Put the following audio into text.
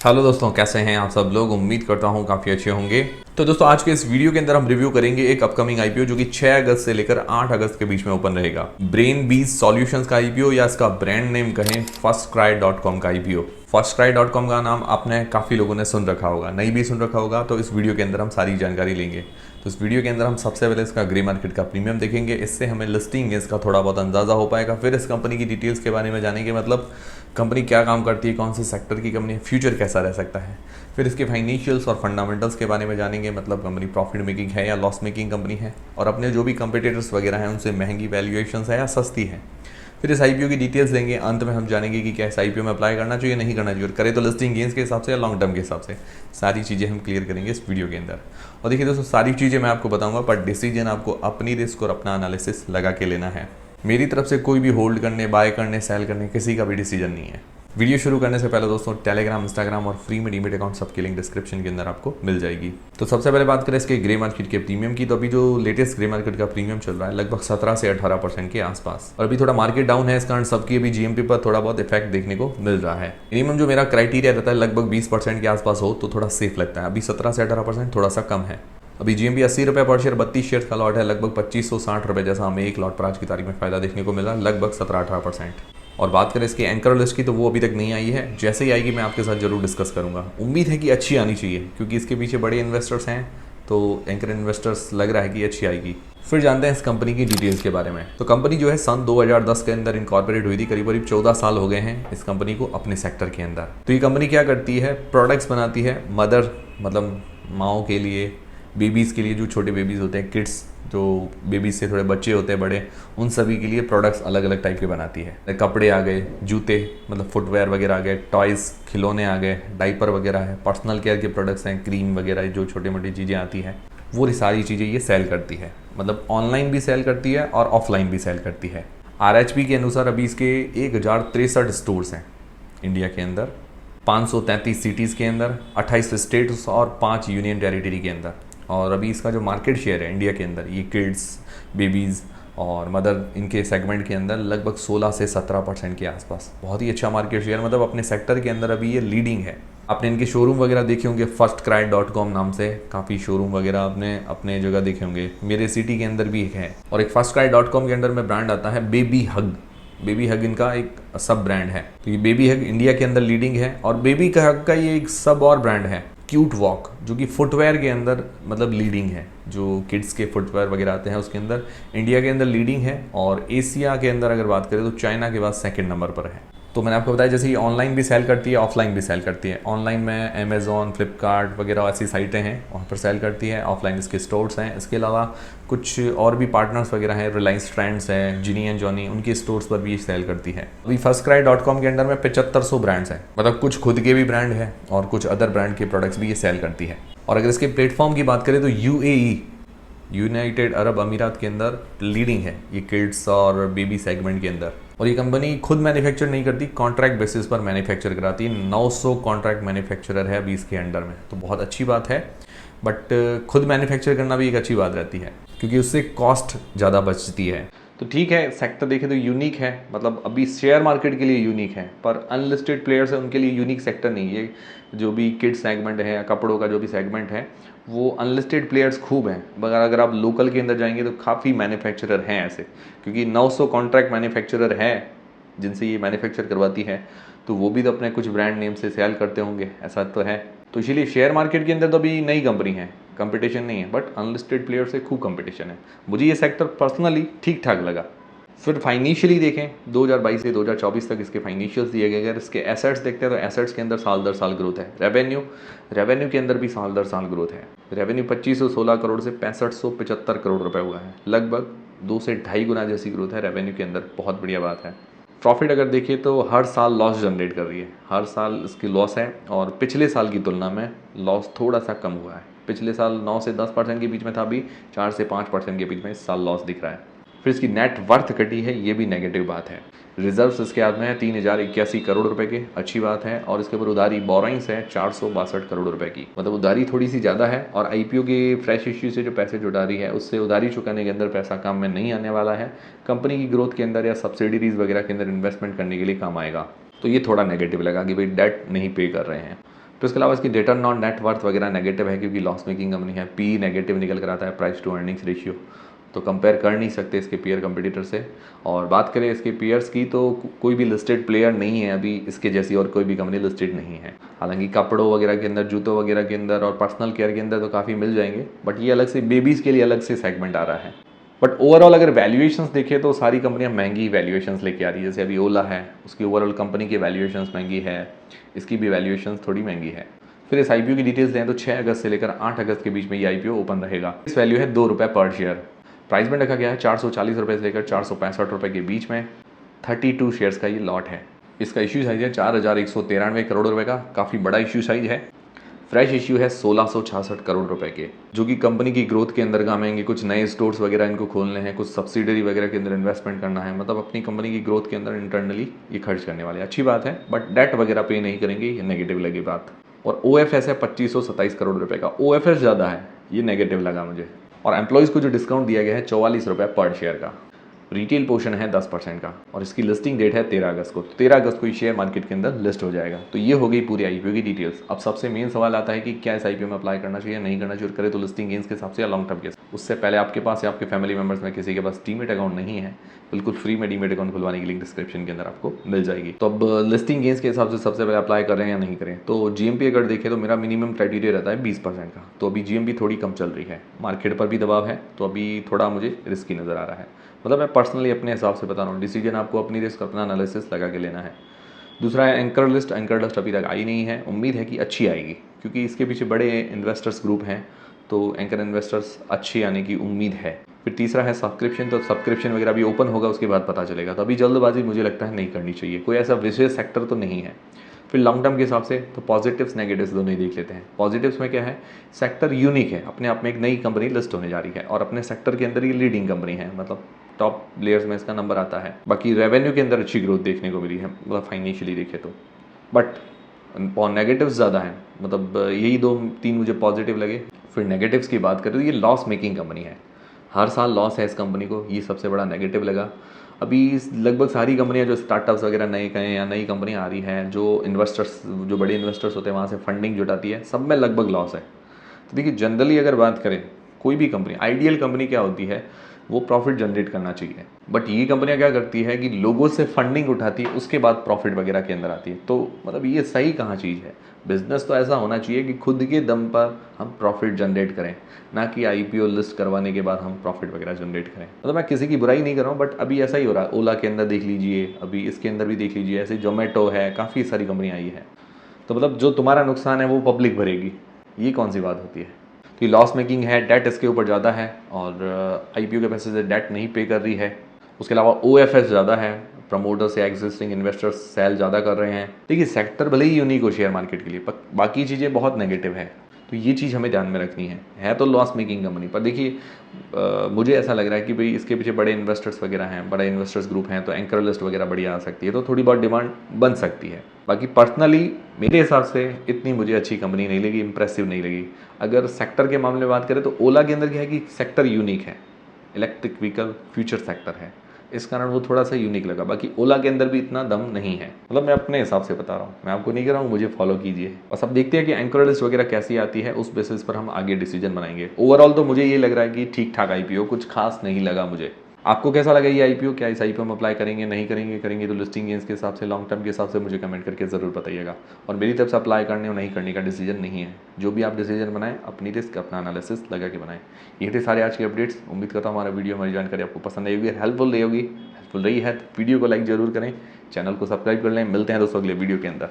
Hello दोस्तों, कैसे हैं आप सब लोग। उम्मीद करता हूं काफ़ी अच्छे होंगे। तो दोस्तों आज के इस वीडियो के अंदर हम रिव्यू करेंगे एक अपकमिंग आईपीओ जो कि 6 अगस्त से लेकर 8 अगस्त के बीच में ओपन रहेगा। ब्रेन बीज सॉल्यूशंस का आईपीओ या इसका ब्रांड नेम कहें फर्स्टक्राई.com का आईपीओ। फर्स्टक्राई.com का नाम आपने काफ़ी लोगों ने सुन रखा होगा, नहीं भी सुन रखा होगा तो इस वीडियो के अंदर हम सारी जानकारी लेंगे। तो इस वीडियो के अंदर हम सबसे पहले इसका ग्रे मार्केट का प्रीमियम देखेंगे, इससे हमें लिस्टिंग इसका थोड़ा बहुत अंदाज़ा हो पाएगा। फिर इस कंपनी की डिटेल्स के बारे में जानेंगे, मतलब कंपनी क्या काम करती है, कौन से सेक्टर की कंपनी है, फ्यूचर कैसा रह सकता है। फिर इसके फाइनेंशियल्स और फंडामेंटल्स के बारे में जानेंगे, मतलब कंपनी प्रॉफिट मेकिंग है या लॉस मेकिंग कंपनी है, और अपने जो भी कंपिटिटर्स वगैरह हैं उनसे महंगी वैल्यूएशंस है या सस्ती है। फिर इस आईपीओ की डिटेल्स देंगे। अंत में हम जानेंगे कि क्या इस आईपीओ में अप्लाई करना चाहिए, नहीं करना चाहिए, और करे तो लिस्टिंग गेंस के हिसाब से या लॉन्ग टर्म के हिसाब से। सारी चीज़ें हम क्लियर करेंगे इस वीडियो के अंदर। और देखिए दोस्तों, सारी चीज़ें मैं आपको बताऊंगा, पर डिसीजन आपको अपनी रिस्क और अपना एनालिसिस लगा के लेना है। मेरी तरफ से कोई भी होल्ड करने, बाय करने, सेल करने किसी का भी डिसीजन नहीं है। वीडियो शुरू करने से पहले दोस्तों टेलीग्राम, इंस्टाग्राम और फ्री में डीमेट अकाउंट सबकी लिंक डिस्क्रिप्शन के अंदर आपको मिल जाएगी। तो सबसे पहले बात करें इसके ग्रे मार्केट के प्रीमियम की, तो अभी जो लेटेस्ट ग्रे मार्केट का प्रीमियम चल रहा है लगभग 17 से 18% के आसपास, और अभी थोड़ा मार्केट डाउन है, इस कारण सबकी अभी जीएमपी पर थोड़ा बहुत इफेक्ट देखने को मिल रहा है। मिनिमम जो मेरा क्राइटेरिया रहता है लगभग 20% के आसपास हो तो थोड़ा सेफ लगता है। अभी 17 से 18% थोड़ा सा कम है। अभी जीएमपी 80 रुपये पर शेयर 32 शेयर का लॉट है, लगभग 2560 रुपये जैसा हमें एक लॉट पर आज की तारीख में फायदा देखने को मिला, लगभग 17-18%। और बात करें इसकी एंकर लिस्ट की तो वो अभी तक नहीं आई है, जैसे ही आएगी मैं आपके साथ जरूर डिस्कस करूंगा। उम्मीद है कि अच्छी आनी चाहिए क्योंकि इसके पीछे बड़े इन्वेस्टर्स हैं, तो एंकर इन्वेस्टर्स लग रहा है कि अच्छी आएगी। फिर जानते हैं इस कंपनी की डिटेल्स के बारे में। तो कंपनी जो है सन 2010 के अंदर इनकॉर्पोरेट हुई थी, करीब करीब 14 साल हो गए हैं इस कंपनी को अपने सेक्टर के अंदर। तो ये कंपनी क्या करती है, प्रोडक्ट्स बनाती है मदर, मतलब माओ के लिए, बेबीज़ के लिए, जो छोटे बेबीज़ होते हैं, किड्स जो बेबीज से थोड़े बच्चे होते हैं बड़े, उन सभी के लिए प्रोडक्ट्स अलग अलग टाइप के बनाती है। कपड़े आ गए, जूते मतलब फुटवेयर वगैरह आ गए, टॉयज़ खिलौने आ गए, डाइपर वगैरह है, पर्सनल केयर के प्रोडक्ट्स हैं, क्रीम वगैरह जो छोटी मोटी चीज़ें आती हैं, वो सारी चीज़ें ये सेल करती है। मतलब ऑनलाइन भी सेल करती है और ऑफलाइन भी सेल करती है। आरएचपी के अनुसार अभी इसके 1063 स्टोर्स हैं इंडिया के अंदर, 533 सिटीज़ के अंदर, 28 स्टेट्स और 5 यूनियन टेरिटरी के अंदर। और अभी इसका जो मार्केट शेयर है इंडिया के अंदर, ये किड्स, बेबीज़ और मदर, इनके सेगमेंट के अंदर लगभग 16 से 17% के आसपास। बहुत ही अच्छा मार्केट शेयर, मतलब अपने सेक्टर के अंदर अभी ये लीडिंग है। आपने इनके शोरूम वगैरह देखे होंगे, फर्स्टक्राई.com नाम से काफ़ी शोरूम वगैरह आपने अपने जगह देखे होंगे, मेरे सिटी के अंदर भी एक है। और एक फर्स्टक्राई.com के अंडर में ब्रांड आता है बेबी हग। बेबी हग इनका एक सब ब्रांड है। तो ये बेबी हग इंडिया के अंदर लीडिंग है, और बेबी हग का ये एक सब और ब्रांड है क्यूट वॉक, जो कि फुटवेयर के अंदर मतलब लीडिंग है। जो किड्स के फुटवेयर वगैरह आते हैं उसके अंदर इंडिया के अंदर लीडिंग है, और एशिया के अंदर अगर बात करें तो चाइना के बाद सेकंड नंबर पर है। तो मैंने आपको बताया जैसे ये ऑनलाइन भी सेल करती है, ऑफलाइन भी सेल करती है। ऑनलाइन में अमेज़ॉन, फ्लिपकार्ट वगैरह ऐसी साइटें हैं, वहाँ पर सेल करती है। ऑफलाइन इसके स्टोर्स हैं। इसके अलावा कुछ और भी पार्टनर्स वगैरह हैं, रिलायंस ट्रेंड्स है, जिनी एंड जॉनी, उनके स्टोर्स पर भी ये सेल करती है। अभी फर्स्टक्राई.com के अंदर में 7500 ब्रांड्स हैं, मतलब कुछ खुद के भी ब्रांड है और कुछ अदर ब्रांड के प्रोडक्ट्स भी ये सेल करती है। और अगर इसके प्लेटफॉर्म की बात करें तो यूएई, यूनाइटेड अरब अमीरात के अंदर लीडिंग है ये किड्स और बेबी सेगमेंट के अंदर। और ये कंपनी खुद मैन्युफैक्चर नहीं करती, कॉन्ट्रैक्ट बेसिस पर मैन्युफैक्चर कराती है। 900 कॉन्ट्रैक्ट मैन्युफैक्चरर है अभी इसके अंडर में, तो बहुत अच्छी बात है। बट खुद मैन्युफैक्चर करना भी एक अच्छी बात रहती है क्योंकि उससे कॉस्ट ज़्यादा बचती है। तो ठीक है, सेक्टर देखें तो यूनिक है, मतलब अभी शेयर मार्केट के लिए यूनिक है, पर अनलिस्टेड प्लेयर्स है उनके लिए यूनिक सेक्टर नहीं है। जो भी किड्स सेगमेंट है, कपड़ों का जो भी सेगमेंट है, वो अनलिस्टेड प्लेयर्स खूब हैं। मगर अगर आप लोकल के अंदर जाएंगे तो काफ़ी मैन्युफैक्चरर हैं ऐसे, क्योंकि 900 कॉन्ट्रैक्ट मैन्युफैक्चरर हैं जिनसे ये मैन्युफैक्चर करवाती है, तो वो भी तो अपने कुछ ब्रांड नेम से सेल करते होंगे, ऐसा तो है। तो इसीलिए शेयर मार्केट के अंदर तो अभी नई कंपनी है, कंपटीशन नहीं है, बट अनलिस्टेड प्लेयर से खूब कंपटीशन है। मुझे ये सेक्टर पर्सनली ठीक ठाक लगा। फिर फाइनेंशियली देखें, 2022 से 2024 तक इसके फाइनेंशियल्स दिए गए। अगर इसके एसेट्स देखते हैं तो एसेट्स के अंदर साल दर साल ग्रोथ है। रेवेन्यू के अंदर भी साल दर साल ग्रोथ है। रेवेन्यू 2516 करोड़ से 6575 करोड़ रुपए हुआ है, लगभग 2 से 2.5 गुना जैसी ग्रोथ है रेवेन्यू के अंदर, बहुत बढ़िया बात है। प्रॉफिट अगर देखिए तो हर साल लॉस जनरेट कर रही है, हर साल इसकी लॉस है, और पिछले साल की तुलना में लॉस थोड़ा सा कम हुआ है। पिछले साल 9 से 10% के बीच में था, अभी 4 से 5% के बीच में इस साल लॉस दिख रहा है। फिर इसकी नेट वर्थ घटी है, ये भी नेगेटिव बात है। रिजर्व्स इसके हाथ में है 3081 करोड़ रुपए के, अच्छी बात है। और इसके ऊपर उधारी बोरोइंग्स है 462 करोड़ रुपए की, मतलब उधारी थोड़ी सी ज़्यादा है। और आईपीओ के फ्रेश इश्यू से जो पैसे जुटा रही है उससे उधारी चुकाने के अंदर पैसा काम में नहीं आने वाला है, कंपनी की ग्रोथ के अंदर या सब्सिडीज वगैरह के अंदर इन्वेस्टमेंट करने के लिए काम आएगा। तो ये थोड़ा नेगेटिव लगा कि भाई डेट नहीं पे कर रहे हैं। तो इसके अलावा इसकी रिटर्न ऑन नेट वर्थ वगैरह नेगेटिव है क्योंकि लॉस मेकिंग कंपनी है। पी नेगेटिव निकल कर आता है, प्राइस टू अर्निंग्स रेशियो, तो कंपेयर कर नहीं सकते इसके पीयर कंपटीटर से। और बात करें इसके पीयर्स की तो कोई भी लिस्टेड प्लेयर नहीं है अभी इसके जैसी, और कोई भी कंपनी लिस्टेड नहीं है। हालांकि कपड़ों वगैरह के अंदर, जूतों वगैरह के अंदर और पर्सनल केयर के अंदर तो काफ़ी मिल जाएंगे, बट ये अलग से बेबीज़ के लिए अलग से सेगमेंट आ रहा है। बट ओवरऑल अगर वैल्यूएशंस देखें तो सारी कंपनियां महंगी वैल्यूएशंस लेके आ रही है। जैसे अभी ओला है, उसकी ओवरऑल कंपनी की वैल्यूएशंस महंगी है, इसकी भी वैल्यूएशंस थोड़ी महंगी है। फिर इस आईपीओ की डिटेल्स दें तो 6 अगस्त से लेकर 8 अगस्त के बीच में ये आईपीओ ओपन रहेगा। इस वैल्यू है ₹2 पर शेयर। प्राइस में रखा गया है 440 रुपये से लेकर 465 रुपये के बीच में। 32 शेयर्स का ये लॉट है। इसका इश्यू साइज है 4193 करोड़ रुपए का, काफ़ी बड़ा इश्यू साइज है। फ्रेश इश्यू है 1666 करोड़ रुपए के, जो कि कंपनी की ग्रोथ के अंदर काम आएंगे। कुछ नए स्टोर्स वगैरह इनको खोलने हैं, कुछ सब्सिडरी वगैरह के अंदर इन्वेस्टमेंट करना है, मतलब अपनी कंपनी की ग्रोथ के अंदर इंटरनली ये खर्च करने वाले। अच्छी बात है, बट डेट वगैरह पे नहीं करेंगे, ये नेगेटिव लगी बात। और OFS है 2527 करोड़ रुपए का। OFS ज़्यादा है, ये नेगेटिव लगा मुझे। और एम्प्लॉयज़ को जो डिस्काउंट दिया गया है 44 रुपये पर शेयर का। रिटेल पोर्शन है 10% का, और इसकी लिस्टिंग डेट है 13 अगस्त को। 13 अगस्त को ये शेयर मार्केट के अंदर लिस्ट हो जाएगा। तो ये हो गई पूरी आईपीओ की डिटेल्स। अब सबसे मेन सवाल आता है कि क्या इस आईपीओ में अप्लाई करना चाहिए, नहीं करना चाहिए, करे तो लिस्टिंग गेन्स के हिसाब से या लॉन्ग टर्म के। उससे पहले आपके पास या आपके फैमिली मेंबर्स में किसी के पास डीमेट अकाउंट नहीं है, बिल्कुल फ्री में डीमेट अकाउंट खुलवाने की लिंक डिस्क्रिप्शन के अंदर आपको मिल जाएगी। तो अब लिस्टिंग गेन्स के हिसाब से सबसे पहले अप्लाई करें या नहीं करें। तो जीएमपी अगर देखें तो मेरा मिनिमम क्राइटेरिया रहता है 20% का। तो अभी जीएमपी थोड़ी कम चल रही है, मार्केट पर भी दबाव है, तो अभी थोड़ा मुझे रिस्की नज़र आ रहा है। मतलब मैं पर्सनली अपने हिसाब से बता रहा हूँ, डिसीजन आपको अपनी रिस्क, अपना एनालिसिस लगा के लेना है। दूसरा है एंकर लिस्ट। एंकर लिस्ट अभी तक आई नहीं है, उम्मीद है कि अच्छी आएगी क्योंकि इसके पीछे बड़े इन्वेस्टर्स ग्रुप हैं, तो एंकर इन्वेस्टर्स अच्छी आने की उम्मीद है। फिर तीसरा है सब्सक्रिप्शन। तो सब्सक्रिप्शन वगैरह अभी ओपन होगा, उसके बाद पता चलेगा। तो अभी जल्दबाजी मुझे लगता है नहीं करनी चाहिए, कोई ऐसा विशेष सेक्टर तो नहीं है। फिर लॉन्ग टर्म के हिसाब से तो पॉजिटिव्स नेगेटिव्स दोनों ही देख लेते हैं। पॉजिटिव्स में क्या है, सेक्टर यूनिक है, अपने आप में एक नई कंपनी लिस्ट होने जा रही है और अपने सेक्टर के अंदर ये लीडिंग कंपनी है, मतलब टॉप प्लेयर्स में इसका नंबर आता है। बाकी रेवेन्यू के अंदर अच्छी ग्रोथ देखने को मिली है, मतलब फाइनेंशियली देखे तो। बट नेगेटिव्स ज़्यादा हैं, मतलब यही 2-3 मुझे पॉजिटिव लगे। फिर नेगेटिव्स की बात करें तो ये लॉस मेकिंग कंपनी है, हर साल लॉस है इस कंपनी को, ये सबसे बड़ा नेगेटिव लगा। अभी लगभग सारी कंपनियां जो स्टार्टअप्स वगैरह नए कहें या नई कंपनियां आ रही हैं, जो इन्वेस्टर्स, जो बड़े इन्वेस्टर्स होते हैं वहाँ से फंडिंग जुटाती है, सब में लगभग लॉस है। तो देखिए जनरली अगर बात करें, कोई भी कंपनी, आइडियल कंपनी क्या होती है, वो प्रॉफिट जनरेट करना चाहिए। बट ये कंपनियां क्या करती है कि लोगों से फंडिंग उठाती है, उसके बाद प्रॉफिट वगैरह के अंदर आती है। तो मतलब ये सही कहाँ चीज़ है। बिजनेस तो ऐसा होना चाहिए कि खुद के दम पर हम प्रॉफिट जनरेट करें, ना कि आईपीओ लिस्ट करवाने के बाद हम प्रॉफिट वगैरह जनरेट करें। मतलब मैं किसी की बुराई नहीं कर रहा हूँ, बट अभी ऐसा ही हो रहा है। ओला के अंदर देख लीजिए, अभी इसके अंदर भी देख लीजिए, ऐसे जोमेटो है, काफ़ी सारी कंपनियाँ आई है। तो मतलब जो तुम्हारा नुकसान है वो पब्लिक भरेगी, ये कौन सी बात होती है। तो ये लॉस मेकिंग है, डेट इसके ऊपर ज़्यादा है और आईपीओ के पैसे से डेट नहीं पे कर रही है। उसके अलावा OFS ज़्यादा है, प्रमोटर्स या एग्जिस्टिंग इन्वेस्टर्स सेल ज़्यादा कर रहे हैं। देखिए सेक्टर भले ही यूनिक हो शेयर मार्केट के लिए, पर बाकी चीज़ें बहुत नेगेटिव है, तो ये चीज़ हमें ध्यान में रखनी है तो लॉस मेकिंग कंपनी। पर देखिए मुझे ऐसा लग रहा है कि भाई इसके पीछे बड़े इन्वेस्टर्स वगैरह हैं, बड़े इन्वेस्टर्स ग्रुप हैं, तो एंकर लिस्ट वगैरह बढ़िया आ सकती है, तो थोड़ी बहुत डिमांड बन सकती है। बाकी पर्सनली मेरे हिसाब से इतनी मुझे अच्छी कंपनी नहीं लगी, इंप्रेसिव नहीं लगी। अगर सेक्टर के मामले में बात करें तो ओला के अंदर क्या है कि सेक्टर यूनिक है, इलेक्ट्रिक व्हीकल फ्यूचर सेक्टर है, इस कारण वो थोड़ा सा यूनिक लगा। बाकी ओला के अंदर भी इतना दम नहीं है, मतलब मैं अपने हिसाब से बता रहा हूँ, मैं आपको नहीं कह रहा हूँ मुझे फॉलो कीजिए। और सब देखते हैं कि एंकर लिस्ट वगैरह कैसी आती है, उस बेसिस पर हम आगे डिसीजन बनाएंगे। ओवरऑल तो मुझे ये लग रहा है कि ठीक ठाक आईपीओ, कुछ खास नहीं लगा मुझे। आपको कैसा लगा ये आईपीओ, क्या इस आईपीओ में अप्लाई करेंगे, नहीं करेंगे, करेंगे तो लिस्टिंग गेन्स के हिसाब से, लॉन्ग टर्म के हिसाब से मुझे कमेंट करके ज़रूर बताइएगा। और मेरी तरफ से अप्लाई करने और नहीं करने का डिसीजन नहीं है, जो भी आप डिसीजन बनाएं अपनी रिस्क, अपना एनालिसिस लगा के बनाएं। ये थे सारे आज के अपडेट्स। उम्मीद करता हूँ हमारा वीडियो, हमारी जानकारी आपको पसंद आई होगी, हेल्पफुल रही होगी। हेल्पफुल रही है तो वीडियो को लाइक जरूर करें, चैनल को सब्सक्राइब कर लें। मिलते हैं दोस्तों अगले वीडियो के अंदर।